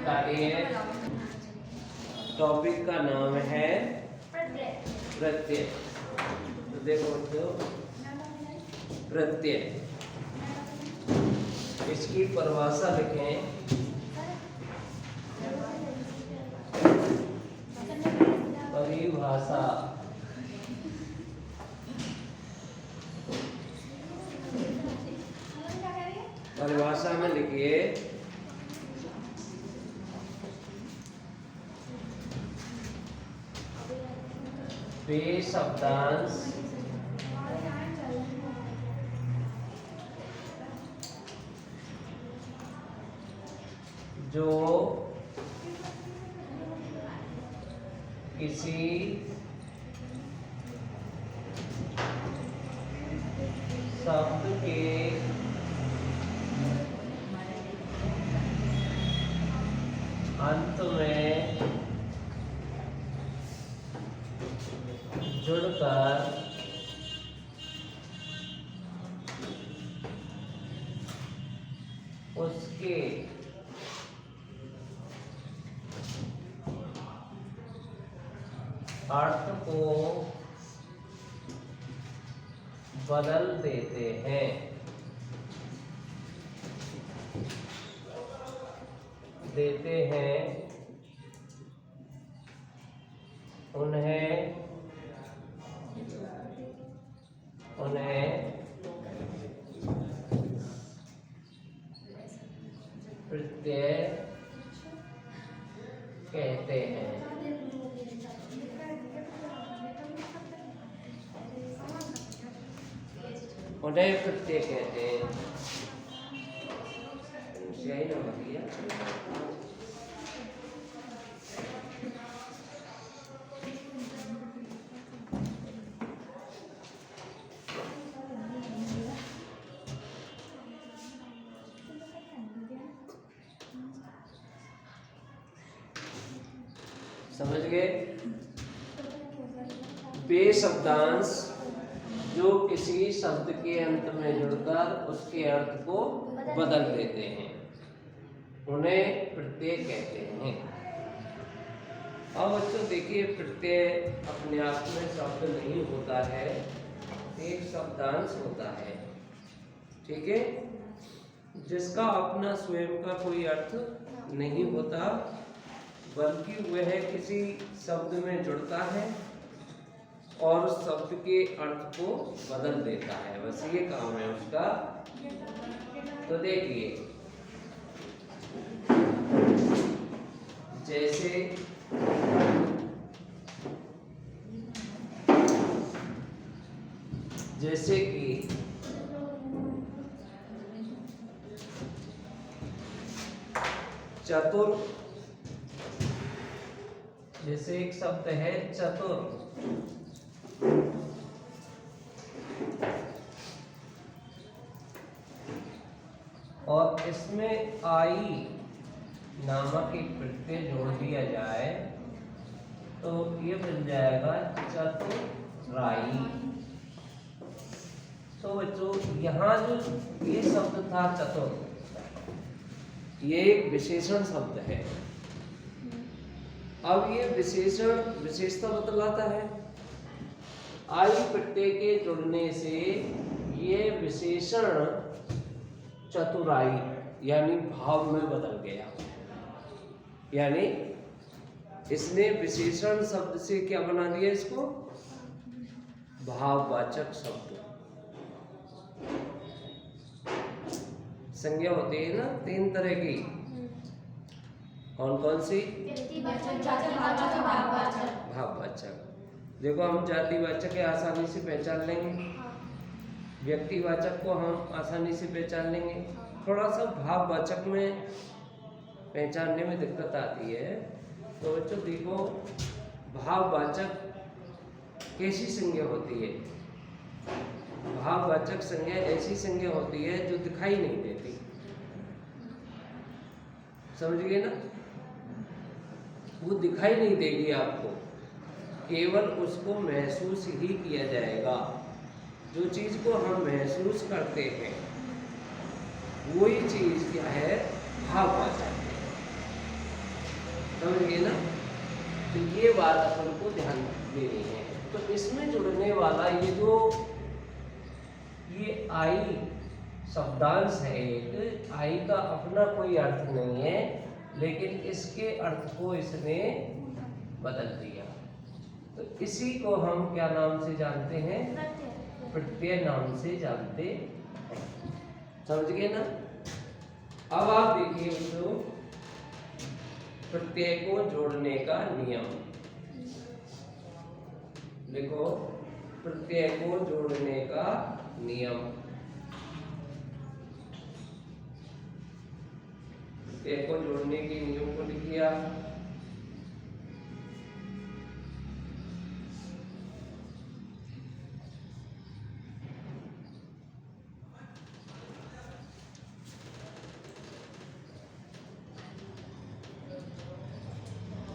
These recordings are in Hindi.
काटिए। टॉपिक का नाम है प्रत्यय। तो देखो तो प्रत्यय, इसकी परिभाषा लिखें। परिभाषा परिभाषा में लिखिए वे शब्दांश जो किसी शब्द के अंत में जुड़कर उसके अर्थ को बदल देते हैं, उन्हें प्रत्यय कहते हैं। उन्हें प्रत्यय कहते हैं। समझ गए? वे शब्दांश जो किसी शब्द के अंत में जुड़कर उसके अर्थ को बदल देते हैं, उन्हें प्रत्यय कहते हैं। अब बच्चों देखिए, प्रत्यय अपने आप में शब्द नहीं होता है, एक शब्दांश होता है, ठीक है, जिसका अपना स्वयं का कोई अर्थ नहीं होता, बल्कि वह किसी शब्द में जुड़ता है और उस शब्द के अर्थ को बदल देता है, बस ये काम है उसका। तो देखिए, जैसे कि चतुर, जैसे एक शब्द है चतुर, और इसमें आई नामक एक प्रत्यय जोड़ दिया जाए तो ये बन जाएगा चतुराई। तो बच्चों, यहाँ जो ये शब्द था चतुर, ये एक विशेषण शब्द है। अब ये विशेषण विशेषता बतलाता है। आई प्रत्यय के जुड़ने से ये विशेषण चतुराई यानी भाव में बदल गया, यानी इसने विशेषण शब्द से क्या बना दिया, इसको भाववाचक शब्द। संज्ञा होती है ना तीन तरह की, कौन कौन सी? भाववाचक। देखो, हम जातिवाचक आसानी से पहचान लेंगे, व्यक्तिवाचक को हम आसानी से पहचान लेंगे, थोड़ा सा भाववाचक में पहचानने में दिक्कत आती है। तो बच्चों देखो, भाववाचक कैसी संज्ञा होती है? भाववाचक संज्ञा ऐसी संज्ञा होती है जो दिखाई नहीं देती, समझ गए ना? वो दिखाई नहीं देगी आपको, केवल उसको महसूस ही किया जाएगा। जो चीज को हम महसूस करते हैं वही चीज क्या है? भाववाचक है। समझ गए ना? तो ये बात अपन को ध्यान देनी है। तो इसमें जुड़ने वाला ये आई शब्दांश है, एक आई का अपना कोई अर्थ नहीं है, लेकिन इसके अर्थ को इसने बदल दिया। तो इसी को हम क्या नाम से जानते हैं? प्रत्यय नाम से जानते हैं। समझ गए ना? अब आप देखिए उसको, प्रत्यय को जोड़ने का नियम लिखो। प्रत्यय को जोड़ने का नियम, प्रत्यय को जोड़ने के नियम को लिखिए आप।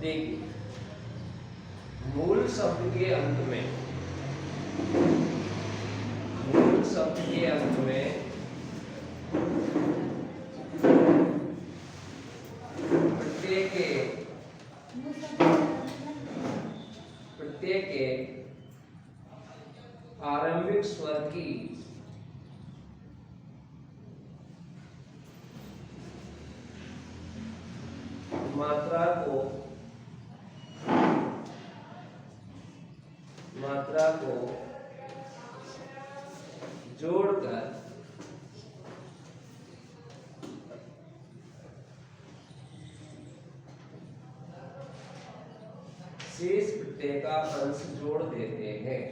देखिए, मूल शब्द के अंत में, मूल शब्द के अंत में प्रत्यय के आरंभिक स्वर की मात्रा को जोड़कर शेष प्रत्यय का अंश जोड़ देते हैं।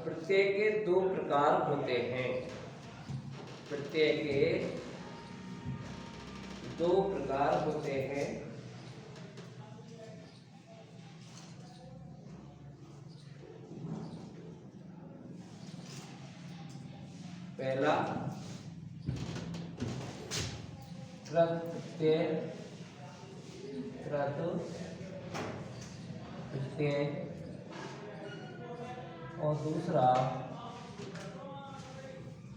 प्रत्यय के दो प्रकार होते हैं। प्रत्यय के दो प्रकार होते हैं। पहला कृत प्रत्यय, कृत प्रत्यय, और दूसरा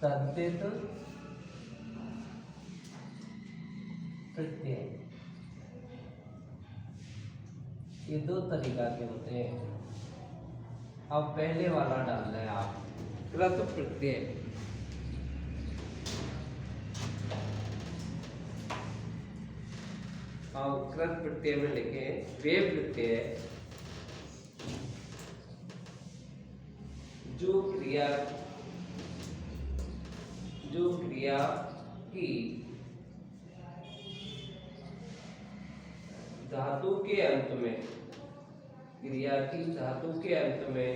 तद्धित प्रत्यय। ये दो तरीका के होते हैं। अब पहले वाला डाल रहे आप, कृत प्रत्यय। अब कृत प्रत्यय में लिखे वे प्रत्यय जो क्रिया की धातु के अंत में, क्रिया की धातु के अंत में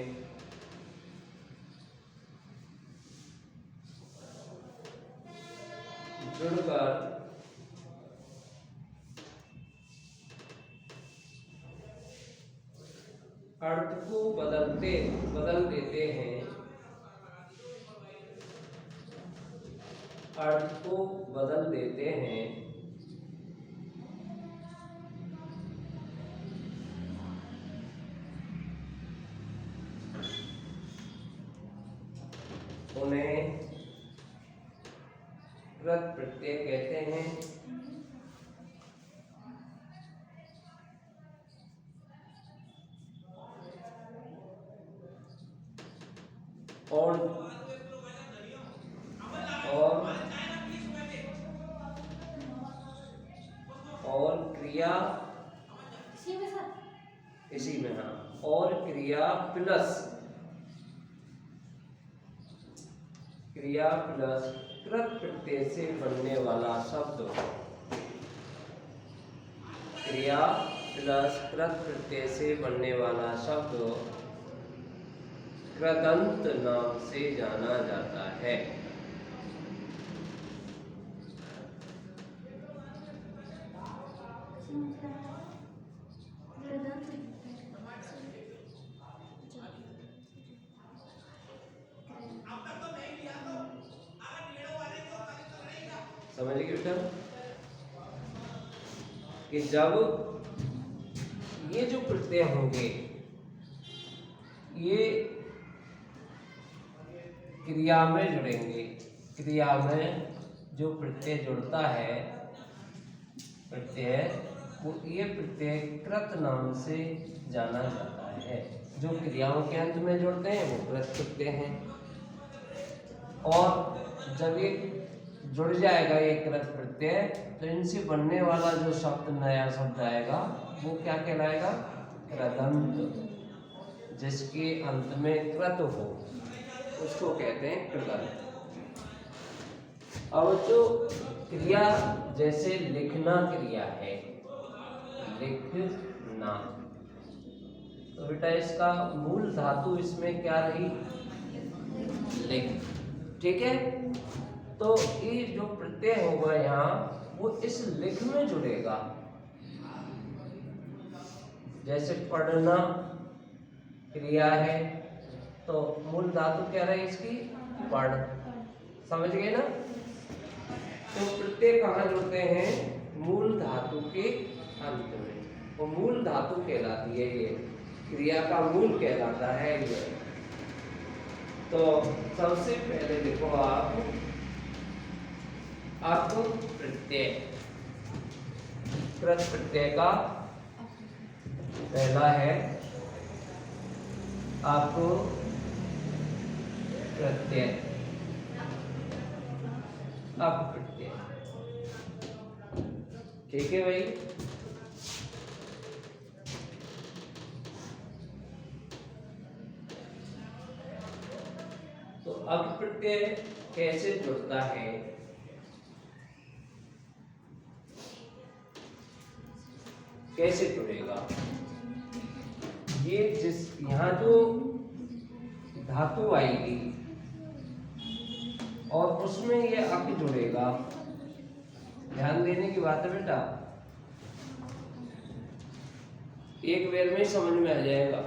जुड़कर अर्थ को बदल देते हैं, अर्थ को बदल देते हैं, उन्हें कृत प्रत्यय कहते हैं। और क्रिया इसी में, हाँ, और क्रिया प्लस कृत प्रत्यय से बनने वाला शब्द, क्रिया प्लस कृत प्रत्यय से बनने वाला शब्द कृदंत नाम से जाना जाता है। समझ गए बेटा कि जब ये जो प्रत्यय होंगे ये क्रिया में जुड़ेंगे, क्रिया में जो प्रत्यय जुड़ता है प्रत्यय वो ये प्रत्यय कृत नाम से जाना जाता है। जो क्रियाओं के अंत में जुड़ते हैं वो कृत प्रत्यय हैं, और जब ये जुड़ जाएगा ये कृत प्रत्यय तो इनसे बनने वाला जो शब्द नया शब्द आएगा वो क्या कहलाएगा? कृदंत। जिसके अंत में कृत हो उसको कहते हैं कृदंत। अब जो क्रिया जैसे लिखना क्रिया है, लिखना, तो बेटा इसका मूल धातु इसमें क्या रही? लिख। ठीक है, तो ये जो प्रत्यय होगा यहाँ वो इस लिख में जुड़ेगा। जैसे पढ़ना क्रिया है तो मूल धातु क्या रही इसकी? पढ़। समझ गए ना? तो प्रत्यय कहाँ जुड़ते हैं? मूल धातु के अंत में, वो मूल धातु कहलाती है, ये क्रिया का मूल कहलाता है ये। तो सबसे पहले देखो आप प्रत्यय, कृत प्रत्यय का पहला है आपको प्रत्यय, प्रत्यय। ठीक है भाई? तो अब प्रत्यय कैसे जुड़ता है? कैसे जुड़ेगा? ये जिस यहाँ जो धातु आएगी और उसमें ये अक जुड़ेगा। ध्यान देने की बात है बेटा, एक बार में ही समझ में आ जाएगा।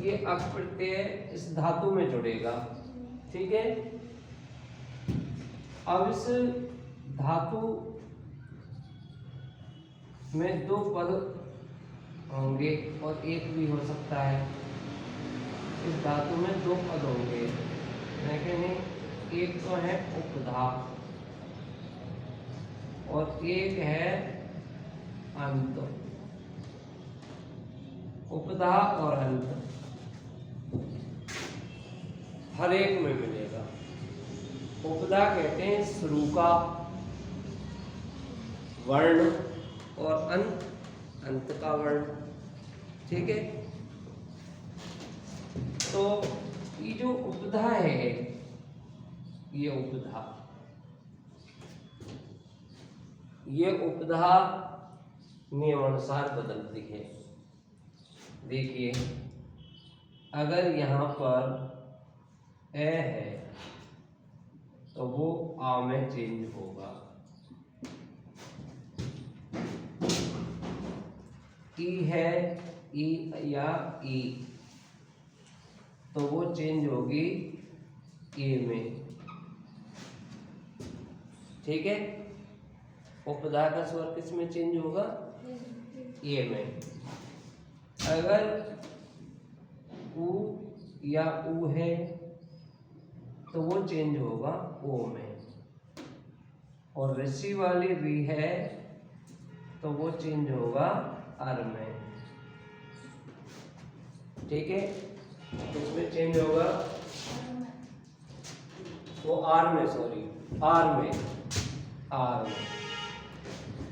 ये अक प्रत्यय इस धातु में जुड़ेगा। ठीक है, अब इस धातु में दो पद होंगे और एक भी हो सकता है। इस धातु में दो पद होंगे, लेकिन एक तो है उपधा और एक है अंत। उपधा और अंत हर एक में मिलेगा। उपधा कहते हैं शुरू का वर्ण और अंत का वर्ण। ठीक है, तो ये जो उपधा है, ये उपधा नियमानुसार बदलती है। देखिए, अगर यहाँ पर ए है तो वो आ में चेंज होगा, ई है ई या ई तो वो चेंज होगी ए में। ठीक है, उपधा का स्वर किस में चेंज होगा? ए में। अगर उ या उ है तो वो चेंज होगा ओ में, और ऋषि वाली री है तो वो चेंज होगा आर में। ठीक है, इसमें चेंज होगा वो आर में, सॉरी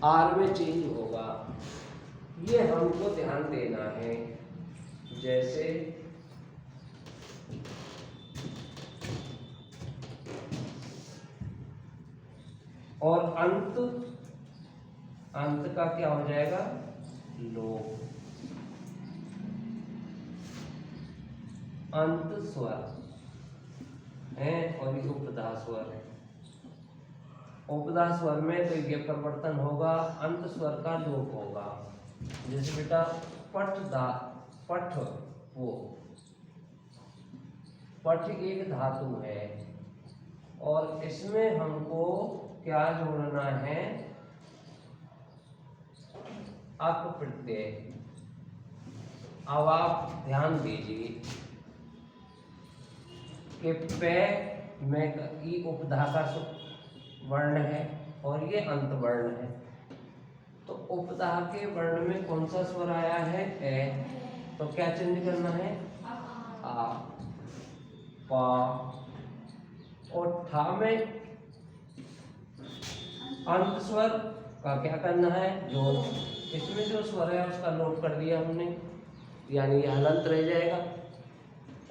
आर में चेंज होगा। ये हमको ध्यान देना है। जैसे और अंत का क्या हो जाएगा? लोप। अंत स्वर है और ये उपधा स्वर है। उपधा स्वर में तो ये परिवर्तन होगा, अंत स्वर का लोप होगा। जैसे बेटा पठ, वो पठ एक धातु है और इसमें हमको क्या जोड़ना है? अक प्रत्यय। अब आप ध्यान दीजिए कि पे में ई उपधा का वर्ण है और ये अंत वर्ण है, तो उपधा के वर्ण में कौन सा स्वर आया है? ए। तो क्या चिन्ह करना है? आ, पा। और ठा में अंत स्वर का क्या करना है? जोड़। इसमें जो स्वर है उसका लोप कर दिया हमने, यानी यह हलंत रह जाएगा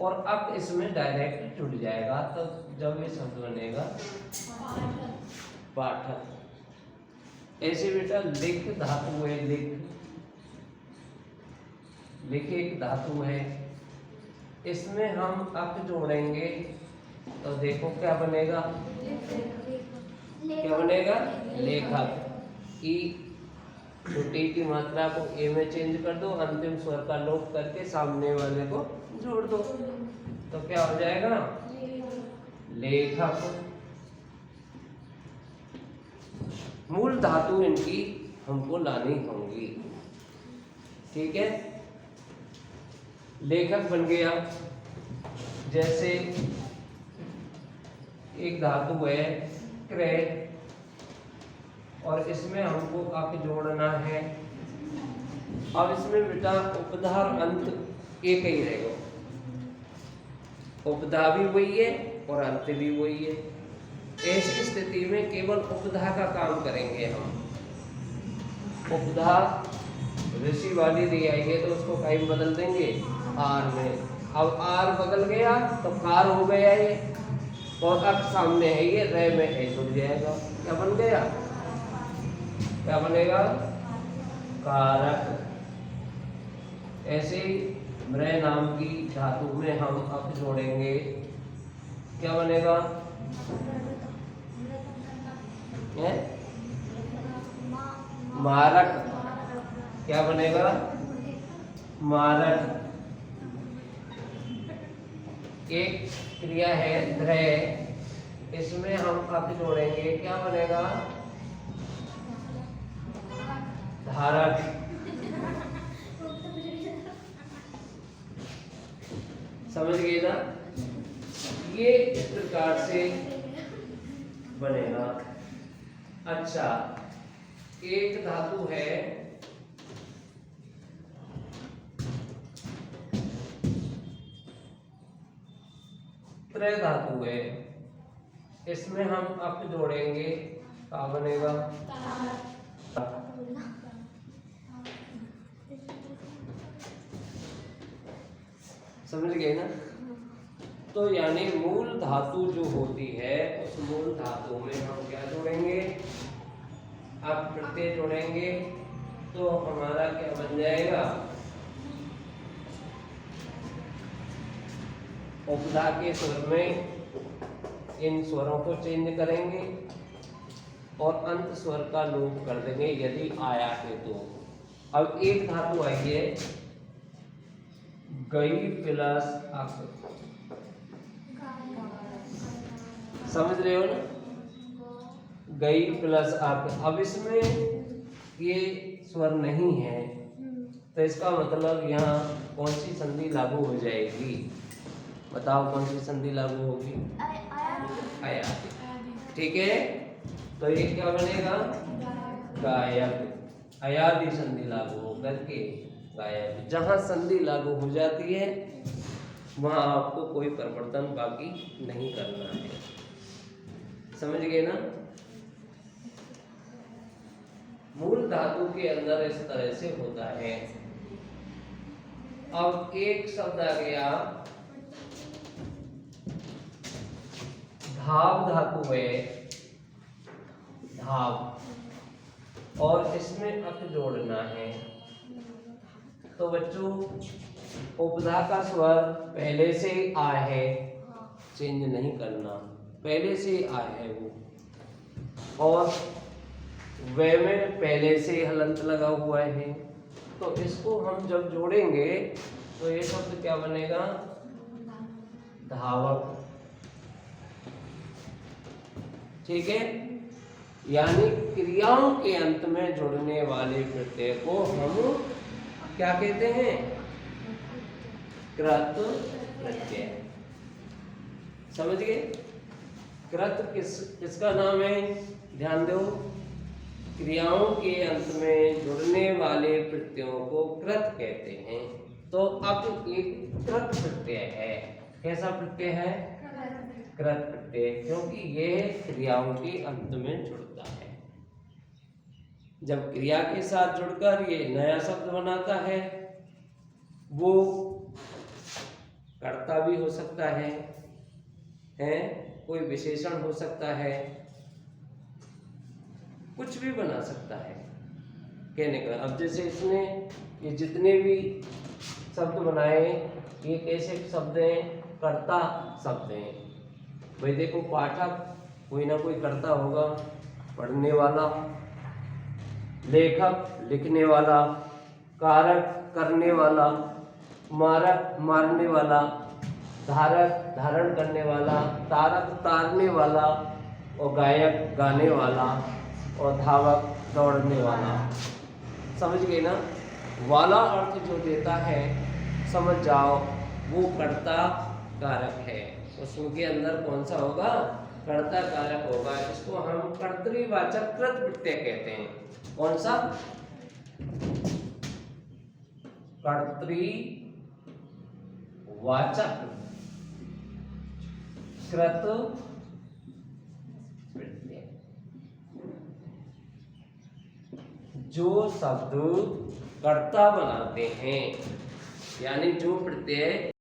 और अब इसमें डायरेक्ट जुड़ जाएगा। तो जब ये शब्द बनेगा पाठक। ऐसे बेटा लिख धातु है, लिख, लिख एक धातु है, इसमें हम अक जोड़ेंगे तो देखो क्या बनेगा? क्या बनेगा? लेखक। ई छोटी की मात्रा को ए में चेंज कर दो, अंतिम स्वर का लोप करके सामने वाले को जोड़ दो, तो क्या हो जाएगा? लेखक। मूल धातु इनकी हमको लानी होंगी, ठीक है। लेखक बन गया। जैसे एक धातु है क्रय और इसमें हमको अक जोड़ना है। अब इसमें बेटा उपधा और अंत एक ही रहेगा, उपधा भी वही है और अंत भी वही है। ऐसी स्थिति में केवल उपधा का काम करेंगे हम। उपधा ऋषि वाली दी आई है तो उसको कहीं बदल देंगे आर में। अब आर बदल गया तो कार हो गया ये, और अक सामने है ये, रे में है जुड़ जाएगा। क्या बन गया? क्या बनेगा? कारक। ऐसे ही मृ नाम की धातु में हम अक जोड़ेंगे, क्या बनेगा? मारक। क्या बनेगा? मारक। एक क्रिया है ध्रय, इसमें हम अक जोड़ेंगे, क्या बनेगा? धारक। समझ गए ना? ये इस प्रकार से बनेगा। अच्छा, एक धातु है त्रय धातु है, इसमें हम अक जोड़ेंगे, क्या बनेगा? समझ गए ना? तो यानी मूल धातु जो होती है उस मूल धातु में हम क्या जोड़ेंगे? अक प्रत्यय जोड़ेंगे, तो हमारा क्या बन जाएगा? उपधा के स्वर में इन स्वरों को चेंज करेंगे और अंत स्वर का लोप कर देंगे यदि आया है तो। अब एक धातु आई है गई प्लस अक, समझ रहे हो ना? गई प्लस अक। अब इसमें ये स्वर नहीं है तो इसका मतलब यहाँ कौन सी संधि लागू हो जाएगी? बताओ कौन सी संधि लागू होगी? अयादि। ठीक है, तो ये क्या बनेगा? गायब। अयादि संधि लागू होकर के गायब। जहां संधि लागू हो जाती है वहां आपको कोई परिवर्तन बाकी नहीं करना है। समझ गए ना? मूल धातु के अंदर इस तरह से होता है। अब एक शब्द आ गया धाव धातु है, धाव, और इसमें अक जोड़ना है। तो बच्चों उपधा का स्वर पहले से ही आ है, चेंज नहीं करना, पहले से ही आ है वो, और वे में पहले से हलंत लगा हुआ है। तो इसको हम जब जोड़ेंगे तो ये शब्द क्या बनेगा? धावक। ठीक है, यानी क्रियाओं के अंत में जुड़ने वाले प्रत्यय को हम क्या कहते हैं? कृत प्रत्यय। समझ गए? कृत किसका नाम है? ध्यान दो, क्रियाओं के अंत में जुड़ने वाले प्रत्ययों को कृत कहते हैं। तो अब एक कृत प्रत्यय है। कैसा प्रत्यय है? कृत प्रत्यय, क्योंकि यह क्रियाओं के अंत में जुड़ता है। जब क्रिया के साथ जुड़कर ये नया शब्द बनाता है, वो कर्ता भी हो सकता है, कोई विशेषण हो सकता है, कुछ भी बना सकता है कहने का। अब जैसे इसने ये जितने भी शब्द बनाए, ये कैसे शब्द हैं? कर्ता शब्द हैं। भाई देखो, पाठक कोई ना कोई कर्ता होगा, पढ़ने वाला, लेखक लिखने वाला, कारक करने वाला, मारक मारने वाला, धारक धारण करने वाला, तारक तारने वाला, और गायक गाने वाला, और धावक दौड़ने वाला। समझ गए ना? वाला अर्थ जो देता है, समझ जाओ, वो कर्ता कारक है। उसके अंदर कौन सा होगा? कर्ता कारक होगा। इसको हम कर्तृवाचक कृत प्रत्यय कहते हैं। कौन सा? कर्तृवाचक कृत प्रत्यय। जो शब्द कर्ता बनाते हैं, यानी जो प्रत्यय